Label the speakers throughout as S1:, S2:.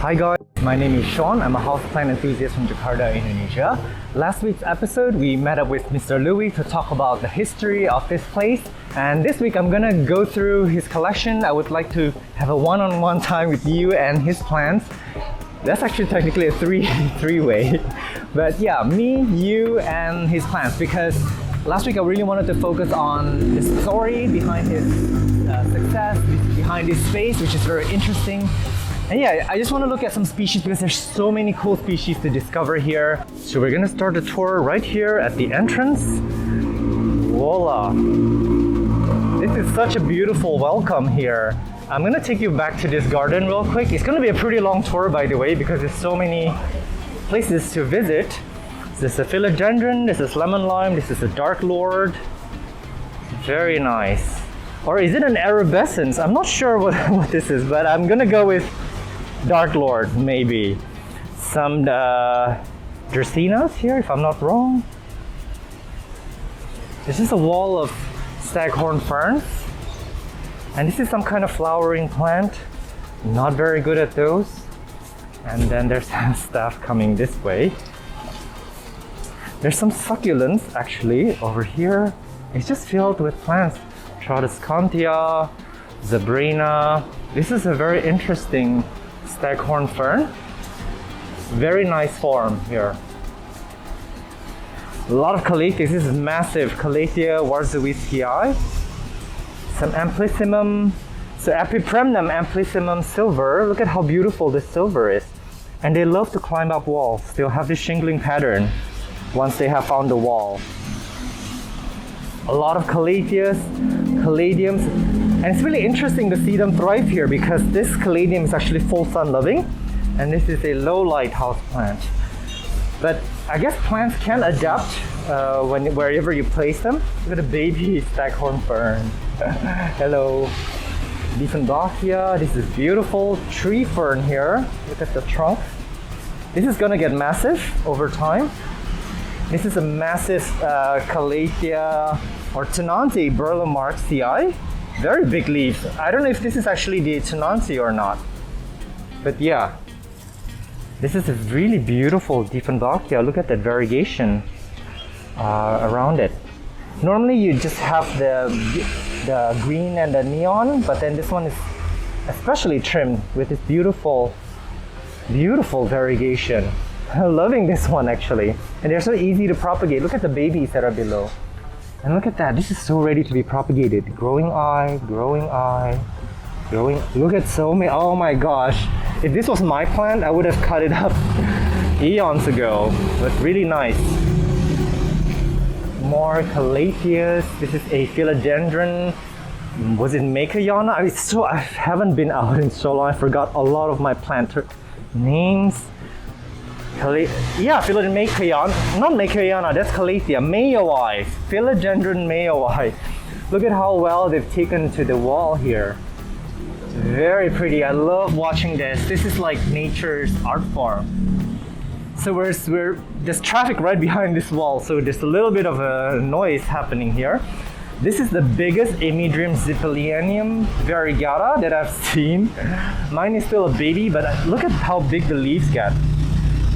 S1: Hi guys, my name is Sean. I'm a houseplant enthusiast from Jakarta, Indonesia. Last week's episode, we met up with Mr. Lewi to talk about the history of this place. And this week, I'm gonna go through his collection. I would like to have a one-on-one time with you and his plants. That's actually technically a three-way. But yeah, me, you, and his plants. Because last week, I really wanted to focus on the story behind his success, behind his space, which is very interesting. And yeah, I just want to look at some species because there's so many cool species to discover here. So we're gonna start the tour right here at the entrance. Voila! This is such a beautiful welcome here. I'm gonna take you back to this garden real quick. It's gonna be a pretty long tour, by the way, because there's so many places to visit. This is a philodendron, this is lemon lime, this is a dark lord. Very nice. Or is it an arabescens? I'm not sure what this is, but I'm gonna go with Dark Lord, maybe. Some Dracaenas here, if I'm not wrong. This is a wall of staghorn ferns. And this is some kind of flowering plant. Not very good at those. And then there's some stuff coming this way. There's some succulents actually over here. It's just filled with plants. Tradescantia, Zebrina. This is a very interesting staghorn fern. Very nice form here. A lot of calatheas. This is massive. Calathea warzawiskii. Some amplissimum. So Epipremnum amplissimum silver. Look at how beautiful this silver is. And they love to climb up walls. They'll have this shingling pattern once they have found the wall. A lot of calatheas, caladiums, and it's really interesting to see them thrive here because this caladium is actually full sun loving and this is a low light house plant. But I guess plants can adapt wherever you place them. Look at the baby staghorn fern. Hello. Dieffenbachia. This is beautiful tree fern here. Look at the trunk. This is gonna get massive over time. This is a massive Calathea or Tenanti Burlemarxii. Very big leaves. I don't know if this is actually the Tenanti or not. But yeah, this is a really beautiful Dieffenbachia. Look at that variegation around it. Normally you just have the green and the neon, but then this one is especially trimmed with this beautiful variegation. I'm loving this one actually. And they're so easy to propagate. Look at the babies that are below. And look at that, this is so ready to be propagated. Growing eye, growing eye, growing. Look at so many, oh my gosh. If this was my plant, I would have cut it up eons ago. But really nice. More calatheas. This is a philodendron. Was it Makayana? I haven't been out in so long. I forgot a lot of my plant names. Yeah, Philodendron, not Makayana, that's Calathea, Mayoi, Philodendron Mayoi. Look at how well they've taken to the wall here. Very pretty, I love watching this. This is like nature's art form. So there's traffic right behind this wall, so there's a little bit of a noise happening here. This is the biggest Emydrium zipilianum variegata that I've seen. Mine is still a baby, but look at how big the leaves get.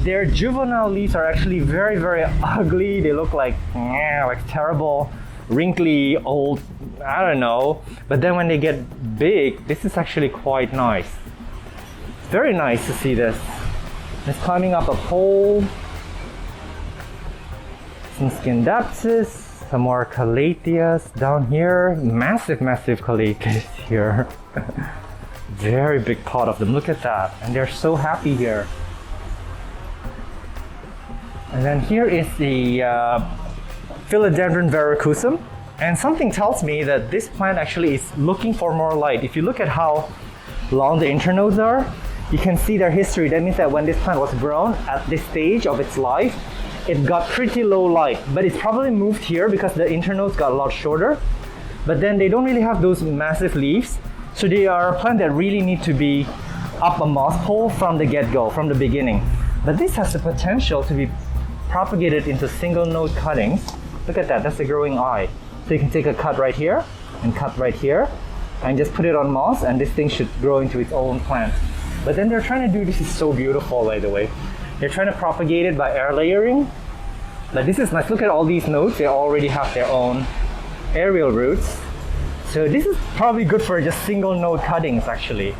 S1: Their juvenile leaves are actually very, very ugly. They look like terrible, wrinkly, old, I don't know. But then when they get big, this is actually quite nice. Very nice to see this. It's climbing up a pole. Some Scindapsus, some more calatheas down here. Massive calatheas here. Very big pot of them, look at that. And they're so happy here. And then here is the Philodendron verrucosum. And something tells me that this plant actually is looking for more light. If you look at how long the internodes are, you can see their history. That means that when this plant was grown at this stage of its life, it got pretty low light. But it's probably moved here because the internodes got a lot shorter. But then they don't really have those massive leaves. So they are a plant that really need to be up a moss pole from the get-go, from the beginning. But this has the potential to be propagated into single node cuttings. Look at that, that's the growing eye. So you can take a cut right here and cut right here and just put it on moss and this thing should grow into its own plant. But then they're trying to do, this is so beautiful by the way. They're trying to propagate it by air layering. But this is nice. Look at all these nodes. They already have their own aerial roots. So this is probably good for just single node cuttings actually.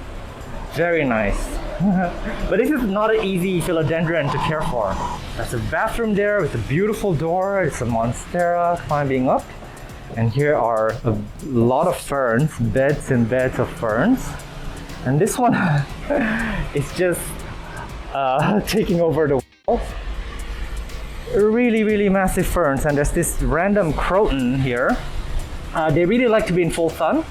S1: Very nice. But this is not an easy philodendron to care for. There's a bathroom there with a beautiful door. It's a monstera climbing up. And here are a lot of ferns, beds and beds of ferns. And this one is just taking over the wall. Really, really massive ferns. And there's this random croton here. They really like to be in full sun.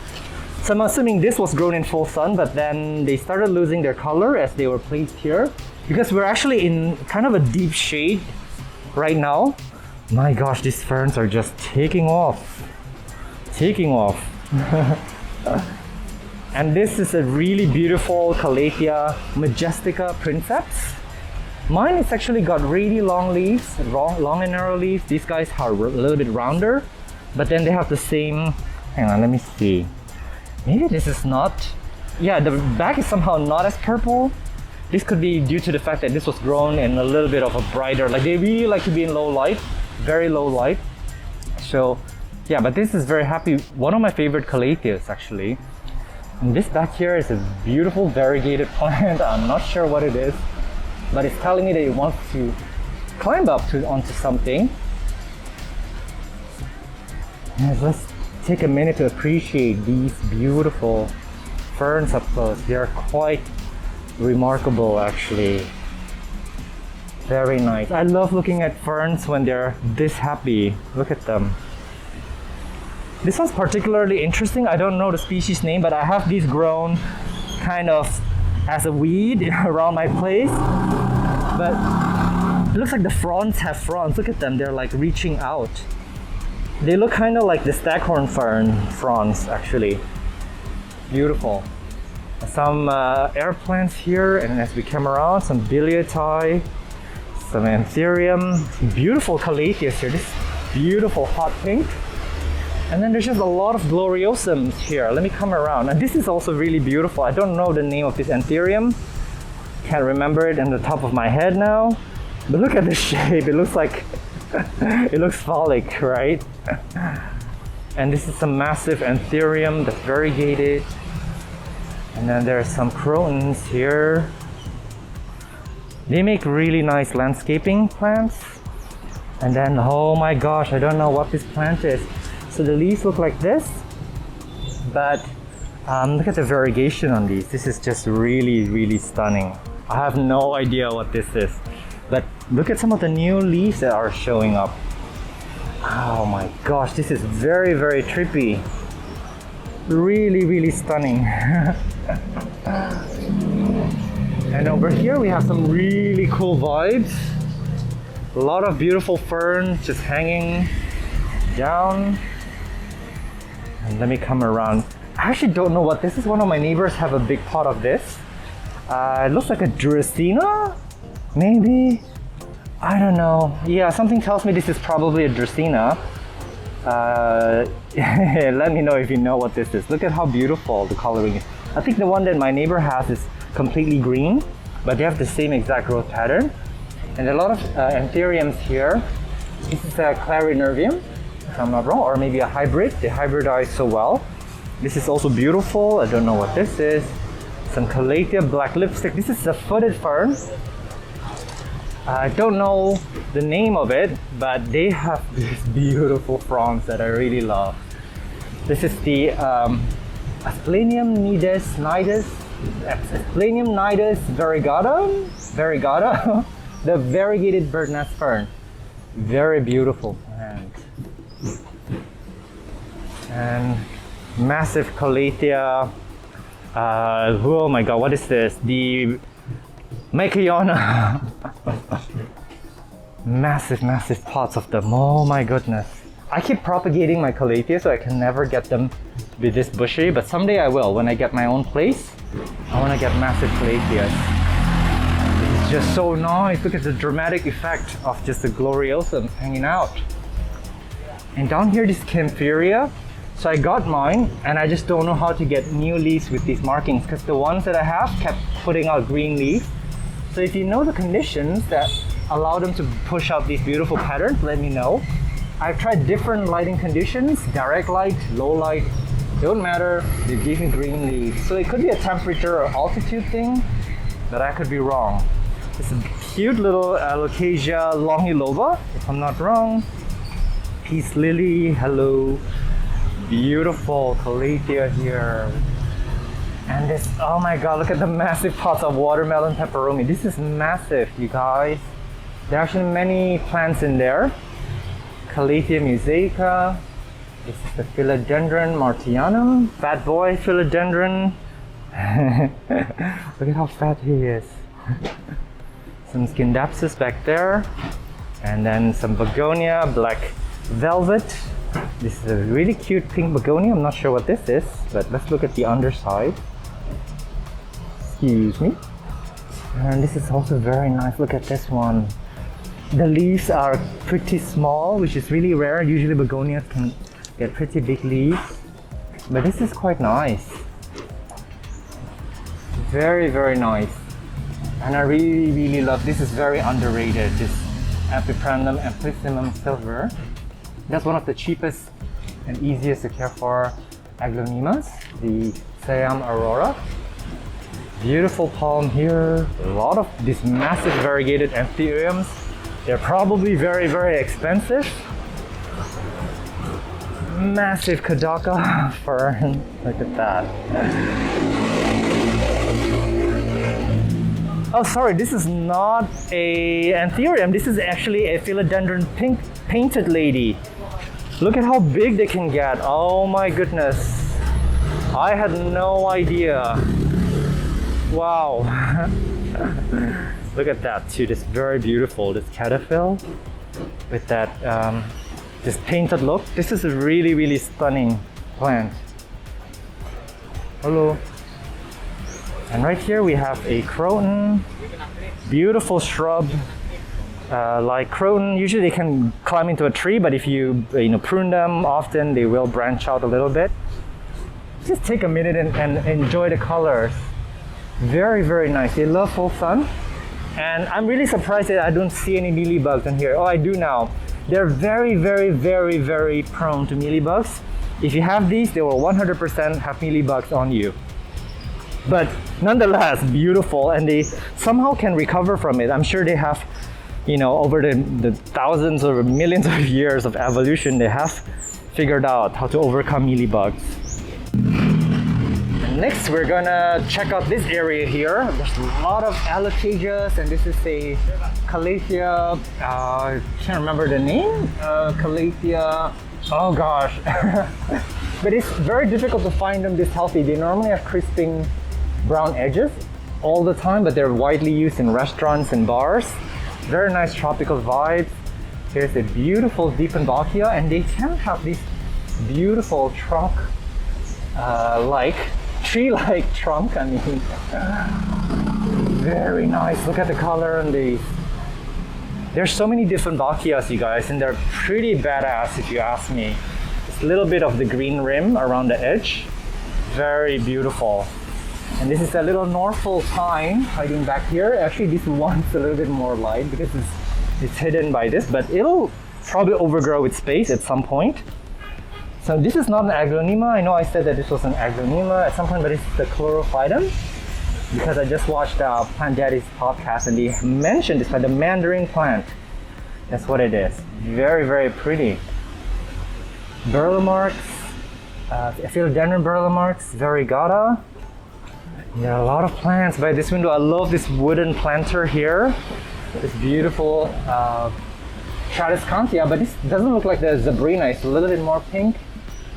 S1: So I'm assuming this was grown in full sun, but then they started losing their color as they were placed here. Because we're actually in kind of a deep shade right now. My gosh, these ferns are just taking off. Taking off. And this is a really beautiful Calathea majestica princeps. Mine has actually got really long leaves, long and narrow leaves. These guys are a little bit rounder, but then they have the same, hang on, let me see. Maybe this is not, yeah, the back is somehow not as purple. This could be due to the fact that this was grown in a little bit of a brighter, like they really like to be in low light, very low light. So yeah, but this is very happy. One of my favorite Calatheas actually. And this back here is a beautiful variegated plant. I'm not sure what it is, but it's telling me that it wants to climb up onto something. And let's take a minute to appreciate these beautiful ferns up close. They are quite remarkable actually. Very nice. I love looking at ferns when they're this happy. Look at them. This one's particularly interesting. I don't know the species name, but I have these grown kind of as a weed around my place. But it looks like the fronds have fronds. Look at them, they're like reaching out. They look kind of like the staghorn fern fronds actually. Beautiful. Some air plants here, and as we come around, some biliatai, some anthurium, some beautiful calatheas here. This beautiful hot pink. And then there's just a lot of gloriosums here. Let me come around. And this is also really beautiful. I don't know the name of this anthurium. Can't remember it in the top of my head now. But look at the shape. It looks like, it looks phallic, right? And this is a massive anthurium that's variegated. And then there's some crotons here. They make really nice landscaping plants. And then, oh my gosh, I don't know what this plant is. So the leaves look like this, but look at the variegation on these. This is just really, really stunning. I have no idea what this is, but look at some of the new leaves that are showing up. Oh my gosh, this is very, very trippy. Really, really stunning. And over here we have some really cool vibes. A lot of beautiful ferns just hanging down. And let me come around. I actually don't know what this is. One of my neighbors have a big pot of this. It looks like a Dracena, maybe? I don't know. Yeah, something tells me this is probably a Dracena. Let me know if you know what this is. Look at how beautiful the coloring is. I think the one that my neighbor has is completely green, but they have the same exact growth pattern. And a lot of anthuriums here. This is a clarinervium, if I'm not wrong, or maybe a hybrid. They hybridize so well. This is also beautiful. I don't know what this is. Some Calathea black lipstick. This is a footed fern. I don't know the name of it, but they have these beautiful fronds that I really love. This is the Asplenium nidus, Asplenium nidus variegata, the variegated bird nest fern. Very beautiful plant. And massive Calathea. Oh my god, what is this? The Micayona. Massive pots of them. Oh my goodness. I keep propagating my Calathea so I can never get them to be this bushy, but someday I will. When I get my own place, I want to get massive Calatheas. It's just so nice. Look at the dramatic effect of just the gloriosums hanging out. And down here, this Camphilia. So I got mine, and I just don't know how to get new leaves with these markings because the ones that I have kept putting out green leaves. So if you know the conditions that allow them to push out these beautiful patterns, let me know. I've tried different lighting conditions, direct light, low light, don't matter, they give me green leaves. So it could be a temperature or altitude thing, but I could be wrong. It's a cute little Alocasia longiloba, if I'm not wrong. Peace lily, hello. Beautiful calathea here. And this, oh my god, look at the massive pots of watermelon peperomia. This is massive, you guys. There are actually many plants in there. Calathea mosaica. This is the philodendron martianum. Fat boy philodendron. Look at how fat he is. Some Scindapsus back there. And then some begonia, black velvet. This is a really cute pink begonia. I'm not sure what this is, but let's look at the underside. Excuse me. And this is also very nice. Look at this one. The leaves are pretty small, which is really rare. Usually begonias can get pretty big leaves, but this is quite nice. Very, very nice. And I really, really love, this is very underrated, this Epipremnum amplissimum silver. That's one of the cheapest and easiest to care for aglaonemas, the Siam aurora. Beautiful palm here. A lot of these massive variegated anthuriums. They're probably very, very expensive. Massive Kadaka fern. Look at that. Oh, sorry, this is not a anthurium. This is actually a philodendron pink painted lady. Look at how big they can get. Oh my goodness. I had no idea. Wow. Look at that too. This very beautiful. This cataphil with that this painted look. This is a really, really stunning plant. Hello. And right here we have a croton. Beautiful shrub. Like croton, usually they can climb into a tree, but if you prune them often, they will branch out a little bit. Just take a minute and enjoy the colors. Very, very nice. They love full sun. And I'm really surprised that I don't see any mealybugs in here. Oh, I do now. They're very, very, very, very prone to mealybugs. If you have these, they will 100% have mealybugs on you. But nonetheless, beautiful, and they somehow can recover from it. I'm sure they have, over the thousands or millions of years of evolution, they have figured out how to overcome mealybugs. Next, we're gonna check out this area here. There's a lot of Alocasias, and this is a Calathea. I can't remember the name. Calathea. Oh gosh. But it's very difficult to find them this healthy. They normally have crisping brown edges all the time, but they're widely used in restaurants and bars. Very nice tropical vibes. Here's a beautiful dieffenbachia, and they can have these beautiful trunk tree-like trunk, I mean. Very nice. Look at the color on these. There's so many dieffenbachias, you guys, and they're pretty badass if you ask me. Just a little bit of the green rim around the edge. Very beautiful. And this is a little Norfolk pine hiding back here. Actually, this one's a little bit more light because it's hidden by this, but it'll probably overgrow its space at some point. So this is not an aglaonema. I know I said that this was an aglaonema at some point, but it's the chlorophytum, because I just watched Plant Daddy's podcast and they mentioned this by the mandarin plant. That's what it is. Very, very pretty. Burlemarks, philodendron burlemarks, variegata. There are a lot of plants by this window. I love this wooden planter here. This beautiful Tradescantia, but this doesn't look like the Zabrina. It's a little bit more pink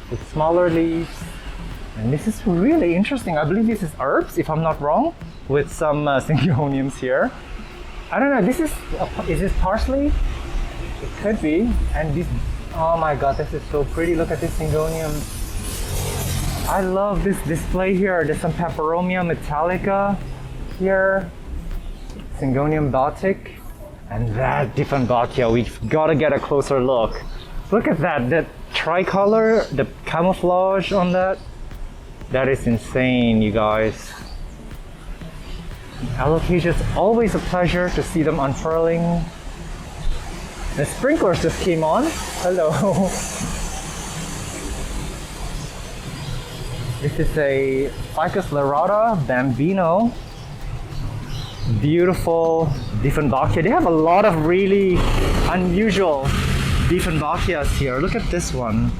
S1: with smaller leaves. And this is really interesting. I believe this is herbs, if I'm not wrong, with some syngoniums here. I don't know, is this parsley? It could be. And this, oh my god, this is so pretty. Look at this syngonium. I love this display here. There's some Peperomia metallica here. Syngonium Baltic. And that dieffenbachia, we've got to get a closer look. Look at that tricolor, the camouflage on that. That is insane, you guys. Alocasias, always a pleasure to see them unfurling. The sprinklers just came on. Hello. This is a Ficus lyrata Bambino. Beautiful dieffenbachia. They have a lot of really unusual dieffenbachias here. Look at this one.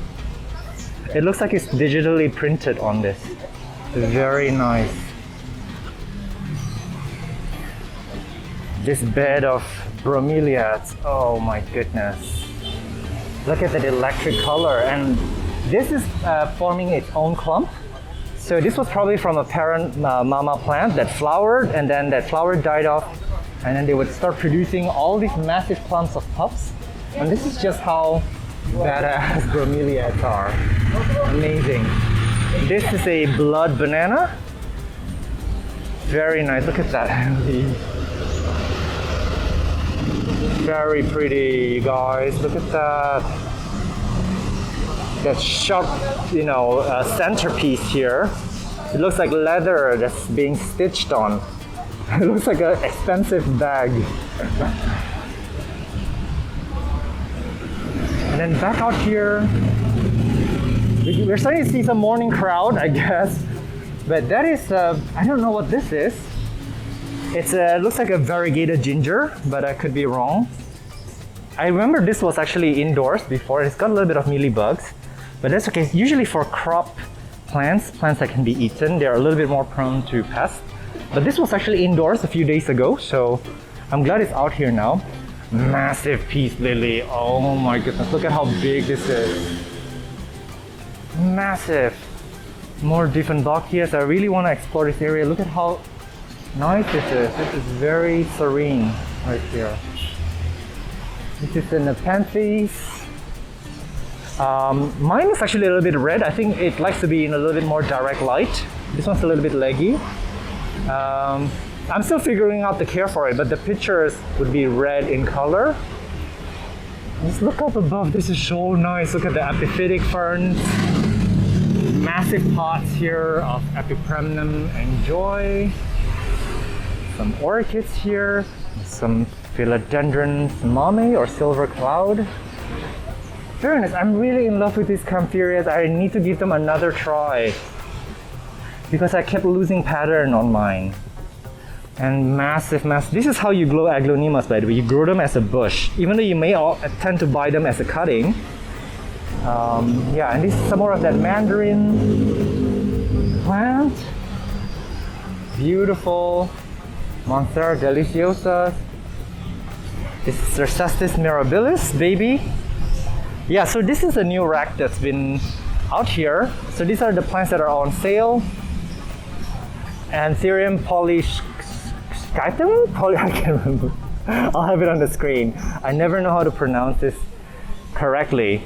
S1: It looks like it's digitally printed on this. Very nice. This bed of bromeliads. Oh my goodness. Look at that electric color. And this is forming its own clump. So this was probably from a parent mama plant that flowered, and then that flower died off, and then they would start producing all these massive clumps of pups. And this is just how badass bromeliads are. Amazing. This is a blood banana. Very nice. Look at that. Very pretty, you guys. Look at that. That sharp, centerpiece here. It looks like leather that's being stitched on. It looks like an expensive bag. And then back out here, we're starting to see some morning crowd, I guess. But that is, I don't know what this is. It looks like a variegated ginger, but I could be wrong. I remember this was actually indoors before. It's got a little bit of mealybugs, but that's okay. Usually for crop plants that can be eaten, they're a little bit more prone to pests. But this was actually indoors a few days ago, so I'm glad it's out here now. Massive peace lily. Oh my goodness, look at how big this is. Massive. More dieffenbachias. I really want to explore this area. Look at how nice this is. This is very serene right here. This is in the Nepenthes. Mine is actually a little bit red. I think it likes to be in a little bit more direct light. This one's a little bit leggy. I'm still figuring out the care for it, but the pictures would be red in color. Just look up above. This is so nice. Look at the epiphytic ferns. Massive pots here of epipremnum. Enjoy. Some orchids here. Some philodendron mame or silver cloud. Very nice. I'm really in love with these camphorias. I need to give them another try because I kept losing pattern on mine. And massive. This is how you grow aglaonemas, by the way. You grow them as a bush, even though you may tend to buy them as a cutting. And this is some more of that mandarin plant. Beautiful. Monstera deliciosa. This is Cercestis mirabilis, baby. Yeah, so this is a new rack that's been out here. So these are the plants that are on sale. Anthurium polyscitum? I can't remember. I'll have it on the screen. I never know how to pronounce this correctly.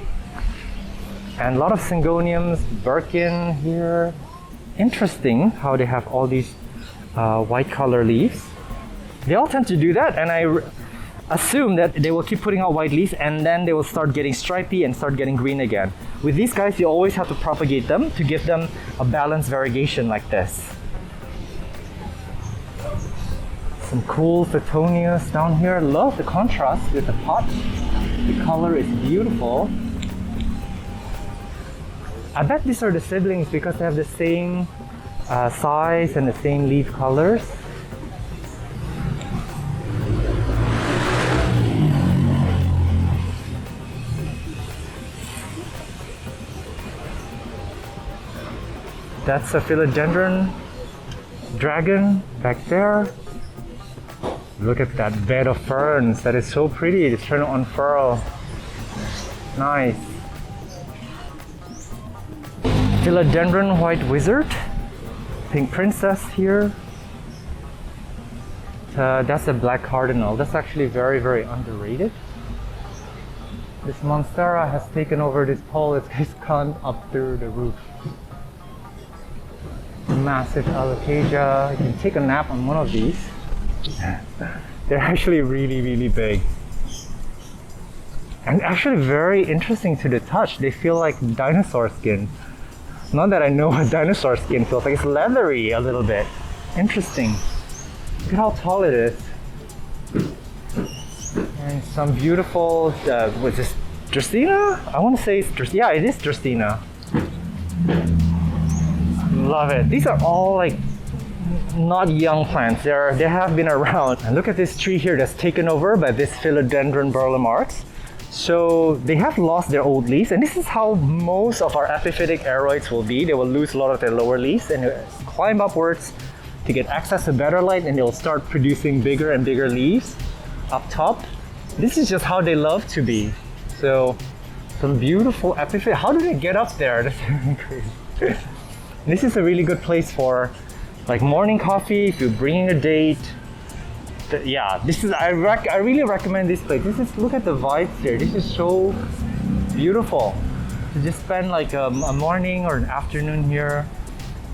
S1: And a lot of syngoniums, Birkin here. Interesting how they have all these white color leaves. They all tend to do that, and I assume that they will keep putting out white leaves and then they will start getting stripy and start getting green again. With these guys, you always have to propagate them to give them a balanced variegation like this. Some cool Succulents down here. Love the contrast with the pot. The color is beautiful. I bet these are the siblings because they have the same size and the same leaf colors. That's a philodendron dragon back there. Look at that bed of ferns. That is so pretty. It's trying to unfurl. Nice. Philodendron white wizard. Pink princess here. That's a black cardinal. That's actually very, very underrated. This monstera has taken over this pole. It's gone up through the roof. Massive alocasia. You can take a nap on one of these. They're actually really, really big. And actually very interesting to the touch. They feel like dinosaur skin. Not that I know what dinosaur skin feels like. It's leathery a little bit. Interesting. Look at how tall it is. And some beautiful, what's this, Dracaena? I want to say it's yeah, it is Dracaena. Love it. These are all like not young plants. They have been around. And look at this tree here that's taken over by this philodendron burlemarx. So they have lost their old leaves, and this is how most of our epiphytic aroids will be. They will lose a lot of their lower leaves and climb upwards to get access to better light, and they'll start producing bigger and bigger leaves up top. This is just how they love to be. So some beautiful epiphytic. How do they get up there? That's really crazy. This is a really good place for like morning coffee if you're bringing a date. Yeah, this is I really recommend this place. Look at the vibes here. This is so beautiful to just spend like a morning or an afternoon here.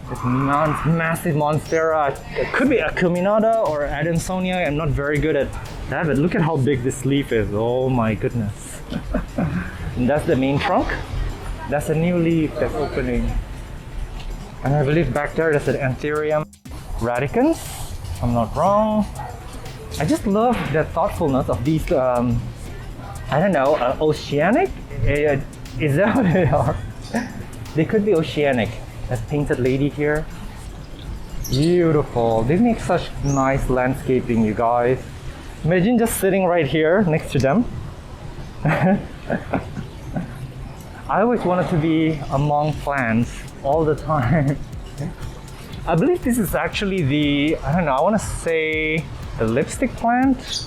S1: This massive monstera. It could be acuminata or Adansonia. I'm not very good at that, but look at how big this leaf is. Oh my goodness. And that's the main trunk. That's a new leaf that's opening. And I believe back there that's an Anthurium radicans, if I'm not wrong. I just love the thoughtfulness of these, I don't know, oceanic? Is that what they are? They could be oceanic. That painted lady here. Beautiful. They make such nice landscaping, you guys. Imagine just sitting right here next to them. I always wanted to be among plants all the time. I believe this is actually the, I don't know, I want to say the lipstick plant.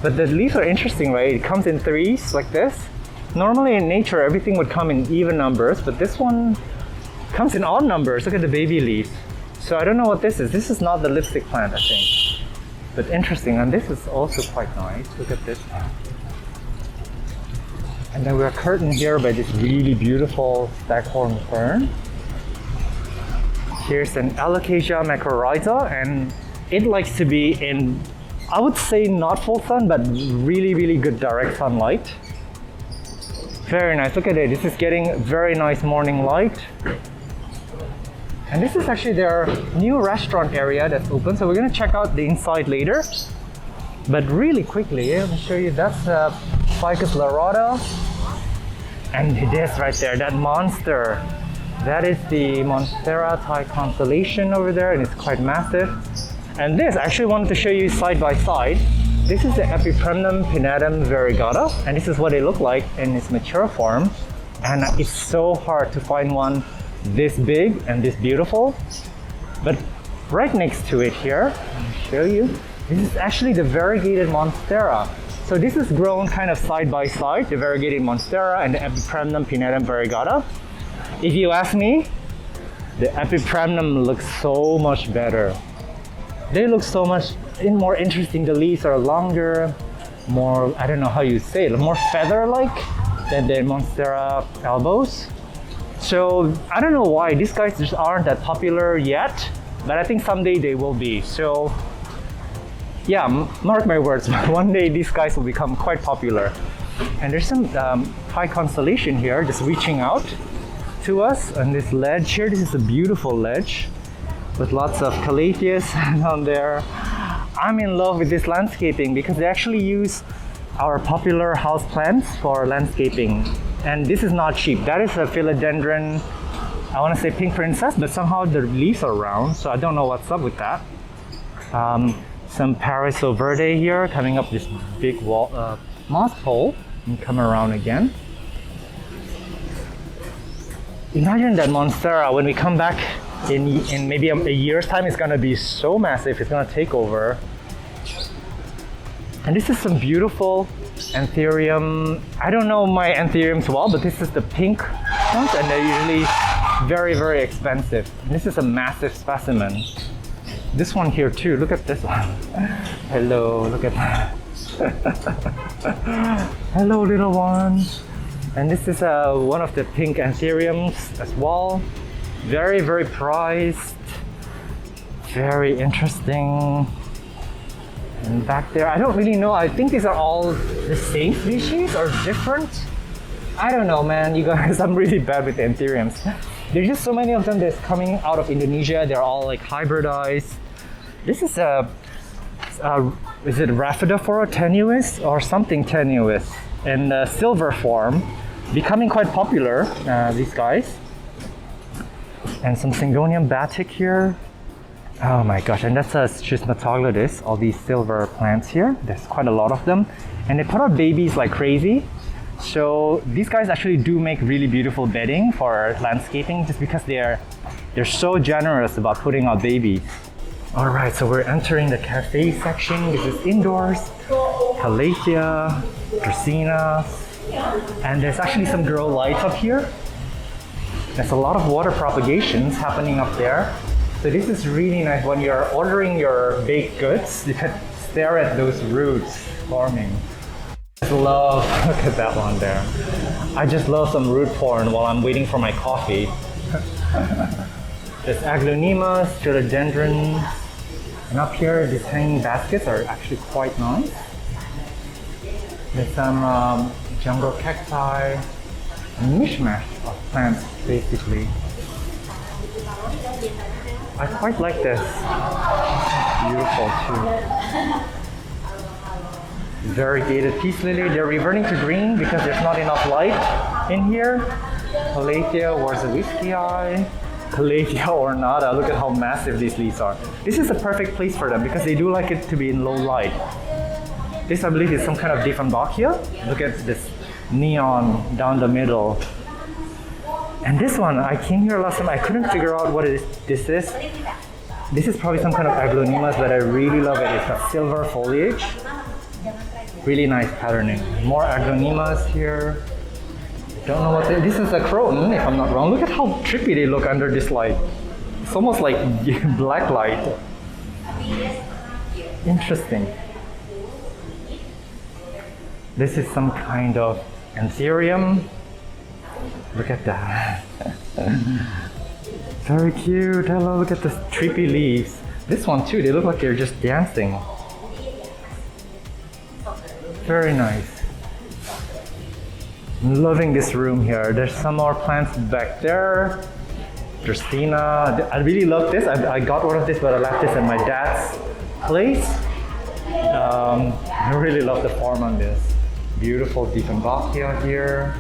S1: But the leaves are interesting, right? It comes in threes like this. Normally in nature, everything would come in even numbers, but this one comes in odd numbers. Look at the baby leaves. So I don't know what this is. This is not the lipstick plant, I think. But interesting, and this is also quite nice. Look at this. And then we're curtained here by this really beautiful staghorn fern. Here's an Alocasia macrorrhiza, and it likes to be in, I would say not full sun, but really, really good direct sunlight. Very nice, look at it. This is getting very nice morning light. And this is actually their new restaurant area that's open, so we're gonna check out the inside later. But really quickly, let me show you, that's Ficus lyrata. And this right there, that monster. That is the Monstera Thai constellation over there, and it's quite massive. And this, I actually wanted to show you side by side. This is the Epipremnum pinnatum variegata, and this is what they look like in its mature form. And it's so hard to find one this big and this beautiful. But right next to it here, let me show you, this is actually the variegated Monstera. So this is grown kind of side by side, the variegated Monstera and the Epipremnum pinnatum variegata. If you ask me, the Epipremnum looks so much better. They look so much more interesting. The leaves are longer, more, I don't know how you say it, more feather-like than the Monstera albos. So I don't know why these guys just aren't that popular yet, but I think someday they will be. So yeah, mark my words, one day these guys will become quite popular. And there's some Thai constellation here just reaching out to us on this ledge here. This is a beautiful ledge with lots of calatheas down there. I'm in love with this landscaping because they actually use our popular houseplants for landscaping. And this is not cheap. That is a philodendron, I want to say pink princess, but somehow the leaves are round, so I don't know what's up with that. Some Paraiso verde here, coming up this big wall, moss pole, and come around again. Imagine that Monstera, when we come back in maybe a year's time, it's gonna be so massive, it's gonna take over. And this is some beautiful Anthurium. I don't know my Anthuriums well, but this is the pink ones, and they're usually very, very expensive. And this is a massive specimen. This one here too, look at this one. Hello, look at that. Hello, little one. And this is one of the pink Anthuriums as well. Very, very prized. Very interesting. And back there, I don't really know. I think these are all the same species or different. I don't know, man. You guys, I'm really bad with anthuriums. There's just so many of them that's coming out of Indonesia. They're all like hybridized. This is is it Rhaphidophora tenuis or something tenuis in silver form, becoming quite popular. These guys, and some Syngonium batik here. Oh my gosh, and that's a Schismatoglotis, all these silver plants here. There's quite a lot of them. And they put out babies like crazy. So these guys actually do make really beautiful bedding for landscaping just because they're so generous about putting out babies. All right, so we're entering the cafe section. This is indoors. Calathea, Dracaena, and there's actually some grow lights up here. There's a lot of water propagations happening up there. So this is really nice. When you're ordering your baked goods, you can stare at those roots forming. I just love, look at that one there. I just love some root porn while I'm waiting for my coffee. There's Aglaonemas, Philodendrons, and up here these hanging baskets are actually quite nice. There's some jungle cacti, a mishmash of plants basically. I quite like this. Beautiful too. Variegated peace lily. They're reverting to green because there's not enough light in here. Calathea warzawiskii. Calathea ornata. Look at how massive these leaves are. This is a perfect place for them because they do like it to be in low light. This I believe is some kind of dieffenbachia. Look at this neon down the middle. And this one, I came here last time, I couldn't figure out what this is. This is probably some kind of Aglaonemas, but I really love it. It's got silver foliage. Really nice patterning. More Aglaonemas here. Don't know what this is a croton, if I'm not wrong. Look at how trippy they look under this light. It's almost like black light. Interesting. This is some kind of anthurium. Look at that. Very cute. Hello, look at the trippy leaves. This one too, they look like they're just dancing. Very nice. I'm loving this room here. There's some more plants back there. Dracaena. I really love this. I got one of this, but I left this at my dad's place. I really love the form on this. Beautiful dieffenbachia here.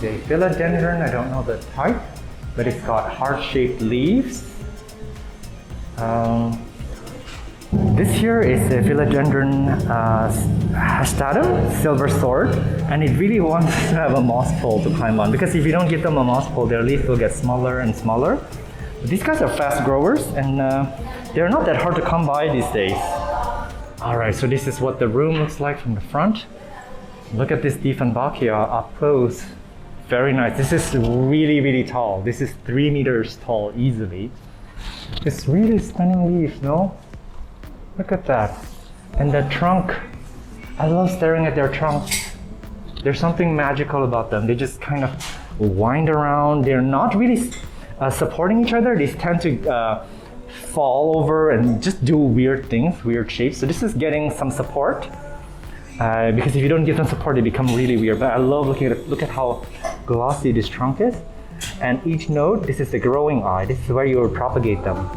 S1: The philodendron, I don't know the type, but it's got heart-shaped leaves. This here is a philodendron hastatum, silver sword, and it really wants to have a moss pole to climb on because if you don't give them a moss pole, their leaves will get smaller and smaller. But these guys are fast growers and they're not that hard to come by these days. All right, so this is what the room looks like from the front. Look at this dieffenbachia up close. Very nice. This is really, really tall. This is 3 meters tall easily. It's really stunning leaves, no? Look at that. And the trunk. I love staring at their trunks. There's something magical about them. They just kind of wind around. They're not really supporting each other. They tend to fall over and just do weird things, weird shapes. So this is getting some support. Because if you don't give them support, they become really weird. But I love looking at it. Look at how glossy this trunk is. And each node, this is the growing eye. This is where you will propagate them.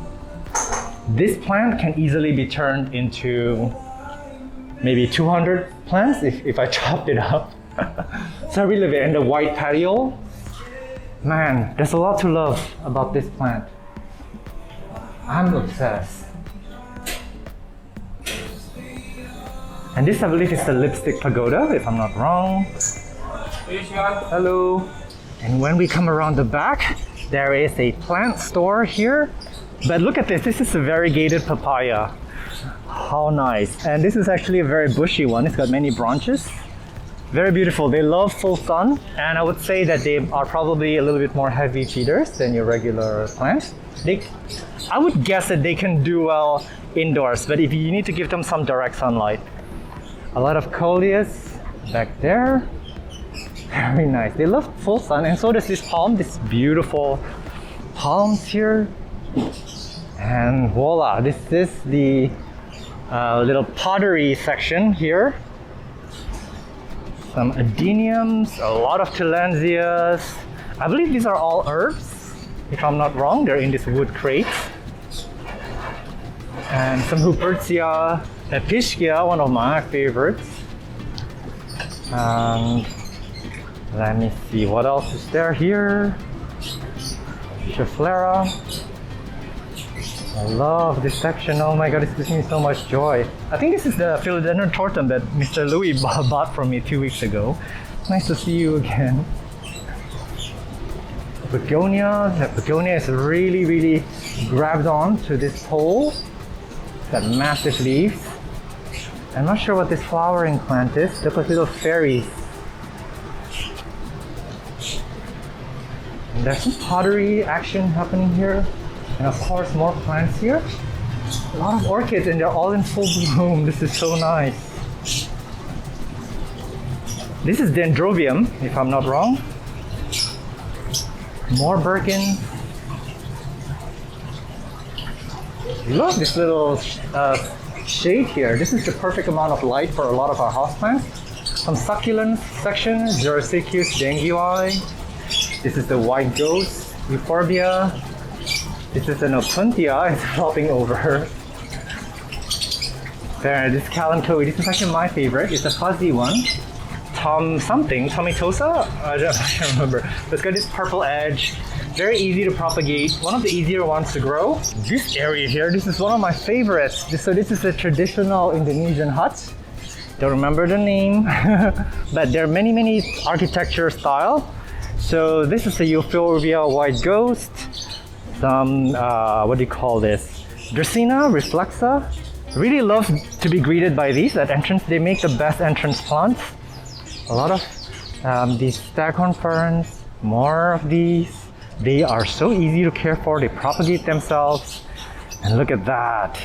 S1: This plant can easily be turned into maybe 200 plants if I chopped it up. So I really love it. And the white patiole, man, there's a lot to love about this plant. I'm obsessed. And this I believe is the lipstick pagoda, if I'm not wrong. Hello. And when we come around the back, there is a plant store here. But look at this, this is a variegated papaya. How nice. And this is actually a very bushy one. It's got many branches. Very beautiful. They love full sun. And I would say that they are probably a little bit more heavy feeders than your regular plants. I would guess that they can do well indoors, but if you need to give them some direct sunlight. A lot of coleus back there. Very nice. They love full sun, and so does this palm, this beautiful palms here. And voila, this is the little pottery section here. Some adeniums, a lot of tillandsias. I believe these are all herbs, if I'm not wrong. They're in this wood crate. And some Hubertia, Epischia, one of my favorites. And let me see, what else is there here? Schefflera. I love this section. Oh my god, this gives me so much joy. I think this is the philodendron tortum that Mr. Lewi bought from me 2 weeks ago. Nice to see you again. Begonia. That begonia is really grabbed on to this pole. It's got massive leaves. I'm not sure what this flowering plant is. Look like little fairies. And there's some pottery action happening here. And of course, more plants here. A lot of orchids and they're all in full bloom. This is so nice. This is dendrobium, if I'm not wrong. More Birkin. Look, this little shade here. This is the perfect amount of light for a lot of our houseplants. Some succulents section, Xerosicius denguii. This is the white ghost, Euphorbia. This is an Opuntia, it's flopping over. There, this Kalanchoe, this is actually my favorite. It's a fuzzy one. Tomatosa? I don't remember. But it's got this purple edge. Very easy to propagate. One of the easier ones to grow. This area here, this is one of my favorites. So this is a traditional Indonesian hut. Don't remember the name. But there are many architecture style. So this is a Euphorbia white ghost. Some, what do you call this? Dracaena reflexa. Really love to be greeted by these at entrance. They make the best entrance plants. A lot of these staghorn ferns, more of these. They are so easy to care for. They propagate themselves. And look at that.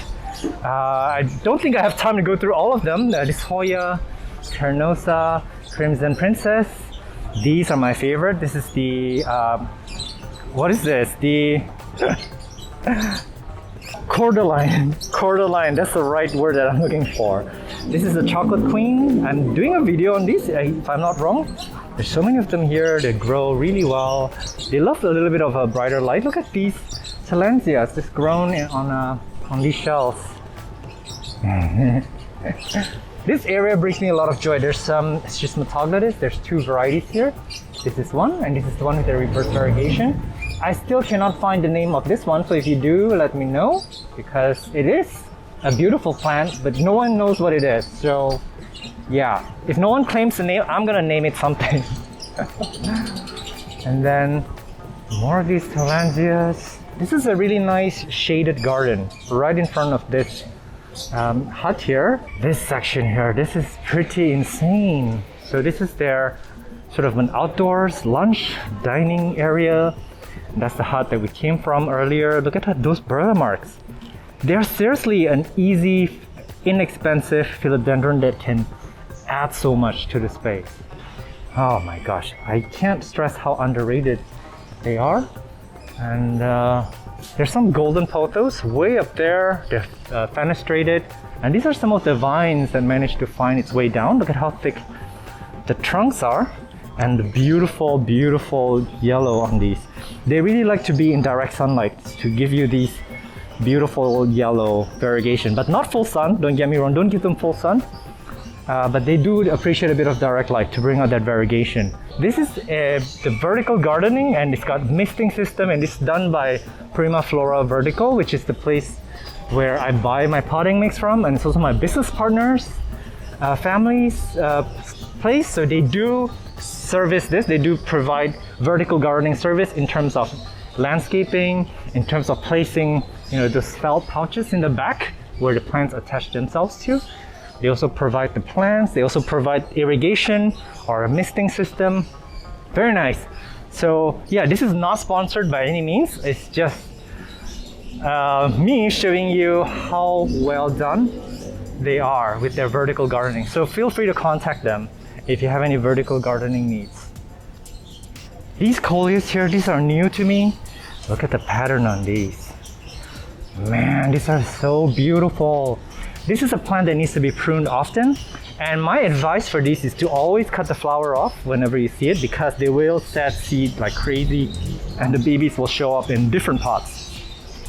S1: I don't think I have time to go through all of them. This Hoya, Carnosa, Crimson Princess. These are my favorite. This is the, what is this? The cordyline. Cordyline, that's the right word that I'm looking for. This is the chocolate queen. I'm doing a video on these, if I'm not wrong. There's so many of them here. They grow really well. They love a little bit of a brighter light. Look at these tillandsias just grown on these shelves. This area brings me a lot of joy. There's some Schismatognathus. There's two varieties here. This is one, and this is the one with the reverse variegation. I still cannot find the name of this one, so if you do, let me know, because it is a beautiful plant, but no one knows what it is. So yeah, if no one claims the name, I'm gonna name it something. And then more of these tillandsias. This is a really nice shaded garden right in front of this hut here. This section here, this is pretty insane. So this is their sort of an outdoors lunch dining area. And that's the hut that we came from earlier. Look at those burr marks. They're seriously an easy, inexpensive philodendron that can add so much to the space. Oh my gosh, I can't stress how underrated they are. And there's some golden pothos way up there. They're fenestrated. And these are some of the vines that managed to find its way down. Look at how thick the trunks are. And the beautiful, beautiful yellow on these. They really like to be in direct sunlight to give you these beautiful yellow variegation, but not full sun. Don't get me wrong, don't give them full sun. But they do appreciate a bit of direct light to bring out that variegation. This is the vertical gardening, and it's got misting system, and it's done by Prima Flora Vertical, which is the place where I buy my potting mix from, and it's also my business partners, family's place. So they do service this. They do provide vertical gardening service in terms of landscaping, in terms of placing, those felt pouches in the back where the plants attach themselves to. They also provide the plants. They also provide irrigation or a misting system. Very nice. So yeah, this is not sponsored by any means. It's just me showing you how well done they are with their vertical gardening. So feel free to contact them if you have any vertical gardening needs. These coleus here, these are new to me. Look at the pattern on these. Man, these are so beautiful. This is a plant that needs to be pruned often. And my advice for these is to always cut the flower off whenever you see it, because they will set seed like crazy and the babies will show up in different pots.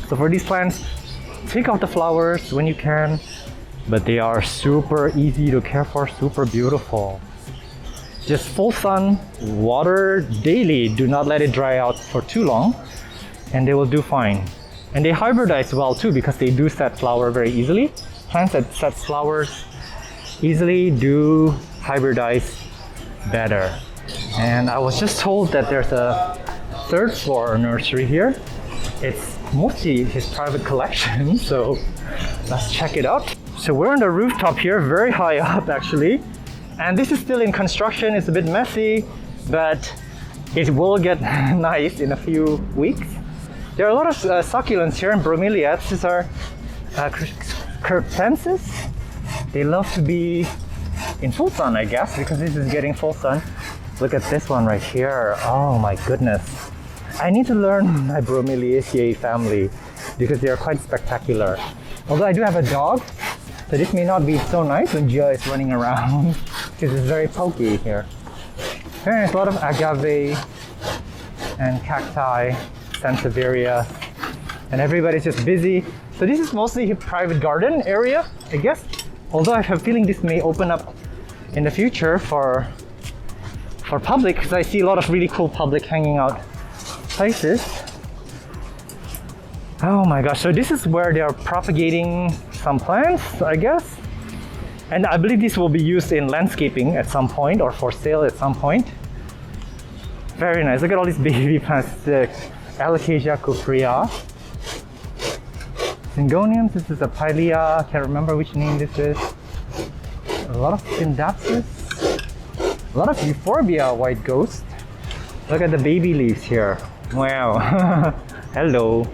S1: So for these plants, take off the flowers when you can, but they are super easy to care for, super beautiful. Just full sun, water daily. Do not let it dry out for too long, and they will do fine. And they hybridize well too, because they do set flower very easily. Plants that set flowers easily do hybridize better. And I was just told that there's a third floor nursery here. It's mostly his private collection, so let's check it out. So we're on the rooftop here, very high up actually. And this is still in construction. It's a bit messy, but it will get nice in a few weeks. There are a lot of succulents here and bromeliads. These are curtenses. They love to be in full sun, I guess, because this is getting full sun. Look at this one right here. Oh my goodness. I need to learn my bromeliaceae family because they are quite spectacular. Although I do have a dog, so this may not be so nice when Gia is running around because it's very pokey here. There's a lot of agave and cacti, sansevieria, and everybody's just busy. So this is mostly a private garden area, I guess. Although I have a feeling this may open up in the future for public, because I see a lot of really cool public hanging out places. Oh my gosh, so this is where they are propagating some plants, I guess. And I believe this will be used in landscaping at some point or for sale at some point. Very nice. Look at all these baby plants. The Alocasia cuprea. Syngoniums, this is a pilea. Can't remember which name this is. A lot of Syndapsus. A lot of Euphorbia white ghost. Look at the baby leaves here. Wow. Hello.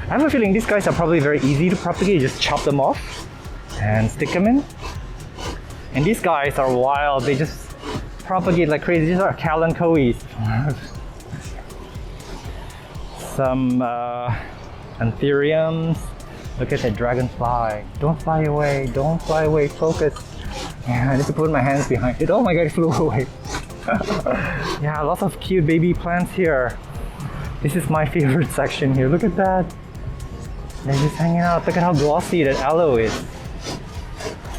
S1: I have a feeling these guys are probably very easy to propagate. You just chop them off and stick them in. And these guys are wild. They just propagate like crazy. These are Kalanchoes. Some anthuriums. Look at that dragonfly. Don't fly away. Don't fly away. Focus. Yeah, I need to put my hands behind it. Oh my god, it flew away. Yeah, lots of cute baby plants here. This is my favorite section here. Look at that. They're just hanging out. Look at how glossy that aloe is.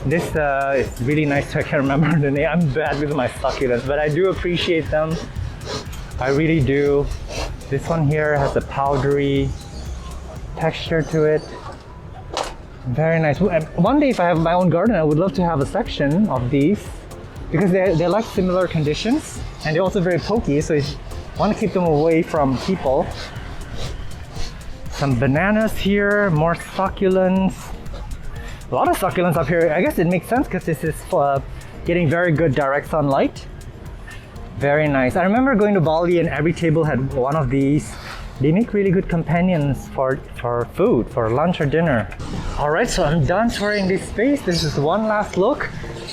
S1: This is really nice. I can't remember the name. I'm bad with my succulents, but I do appreciate them. I really do. This one here has a powdery texture to it. Very nice. One day if I have my own garden, I would love to have a section of these because they like similar conditions and they're also very pokey, so you want to keep them away from people. Some bananas here, more succulents. A lot of succulents up here. I guess it makes sense because this is getting very good direct sunlight. Very nice. I remember going to Bali and every table had one of these. They make really good companions for food, for lunch or dinner. Alright, so I'm done touring this space. This is one last look.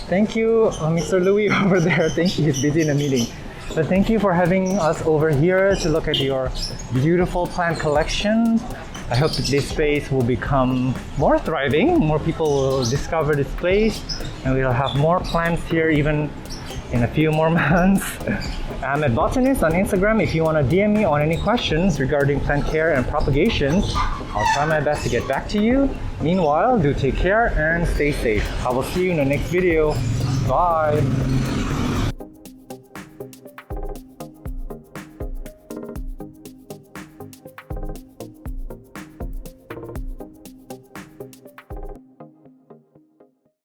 S1: Thank you, Mr. Lewi over there. Thank you, he's busy in a meeting. But thank you for having us over here to look at your beautiful plant collection. I hope that this space will become more thriving. More people will discover this place and we'll have more plants here even in a few more months. I'm at Botanist on Instagram. If you want to DM me on any questions regarding plant care and propagation, I'll try my best to get back to you. Meanwhile, do take care and stay safe. I will see you in the next video. Bye!